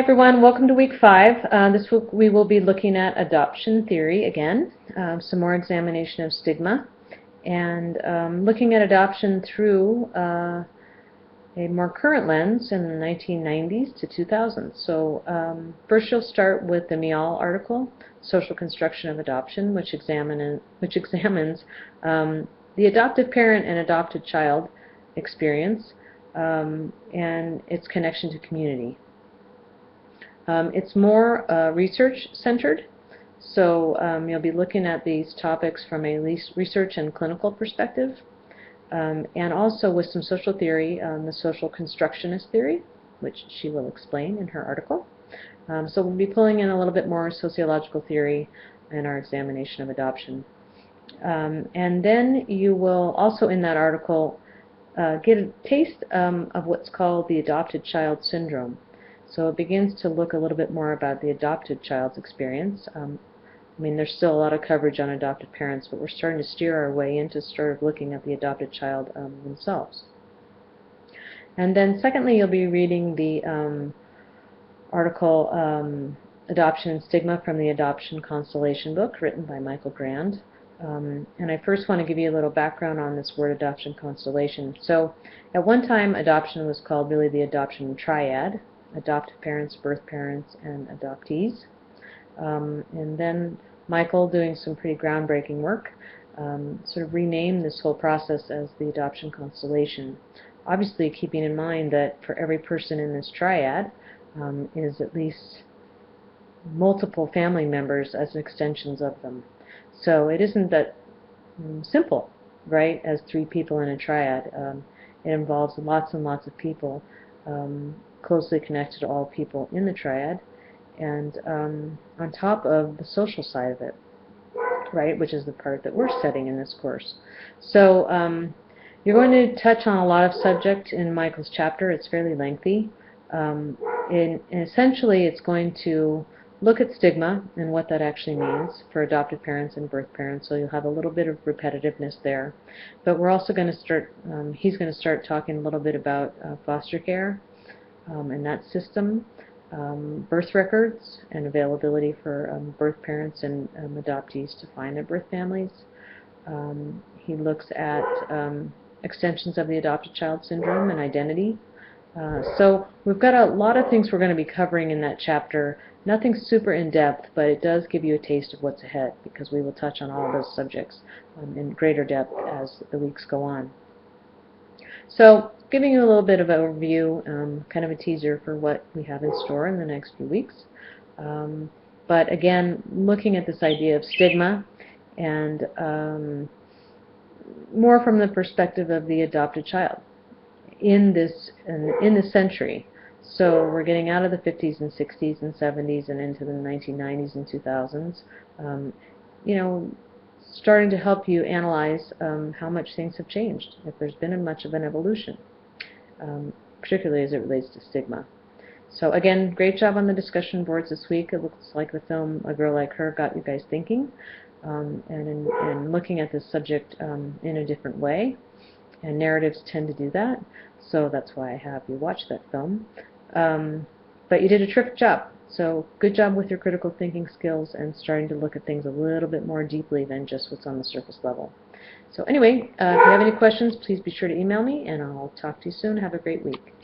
everyone, welcome to week 5. This week we will be looking at adoption theory again, some more examination of stigma, and looking at adoption through a more current lens in the 1990s to 2000s. So first you'll start with the Mial article, Social Construction of Adoption, which examines the adoptive parent and adopted child experience and its connection to community. It's more research-centered, so you'll be looking at these topics from a research and clinical perspective, and also with some social theory, the social constructionist theory, which she will explain in her article. So we'll be pulling in a little bit more sociological theory in our examination of adoption. And then you will also in that article get a taste of what's called the adopted child syndrome. So it begins to look a little bit more about the adopted child's experience. I mean, there's still a lot of coverage on adopted parents, but we're starting to steer our way into sort of looking at the adopted child themselves. And then secondly, you'll be reading the article Adoption and Stigma from the Adoption Constellation book, written by Michael Grand. And I first want to give you a little background on this word adoption constellation. So at one time, adoption was called really the adoption triad: adoptive parents, birth parents, and adoptees. And then Michael, doing some pretty groundbreaking work, sort of renamed this whole process as the adoption constellation. Obviously keeping in mind that for every person in this triad is at least multiple family members as extensions of them. So it isn't that simple, right, as 3 people in a triad. It involves lots and lots of people, closely connected to all people in the triad, and on top of the social side of it, right, which is the part that we're studying in this course. So you're going to touch on a lot of subject in Michael's chapter. It's fairly lengthy. Essentially, it's going to look at stigma and what that actually means for adopted parents and birth parents, so you'll have a little bit of repetitiveness there. But we're also going to start, he's going to start talking a little bit about foster care and that system, birth records and availability for birth parents and adoptees to find their birth families. He looks at extensions of the adopted child syndrome and identity. So we've got a lot of things we're going to be covering in that chapter. Nothing super in-depth, but it does give you a taste of what's ahead, because we will touch on all of those subjects in greater depth as the weeks go on. So giving you a little bit of an overview, kind of a teaser for what we have in store in the next few weeks. But again, looking at this idea of stigma and more from the perspective of the adopted child in this century. So we're getting out of the 50s and 60s and 70s and into the 1990s and 2000s. You know, starting to help you analyze how much things have changed, if there's been much of an evolution, particularly as it relates to stigma. So again, great job on the discussion boards this week. It looks like the film A Girl Like Her got you guys thinking and in looking at this subject in a different way. And narratives tend to do that, so that's why I have you watch that film. But you did a terrific job. So good job with your critical thinking skills and starting to look at things a little bit more deeply than just what's on the surface level. So anyway, if you have any questions, please be sure to email me, and I'll talk to you soon. Have a great week.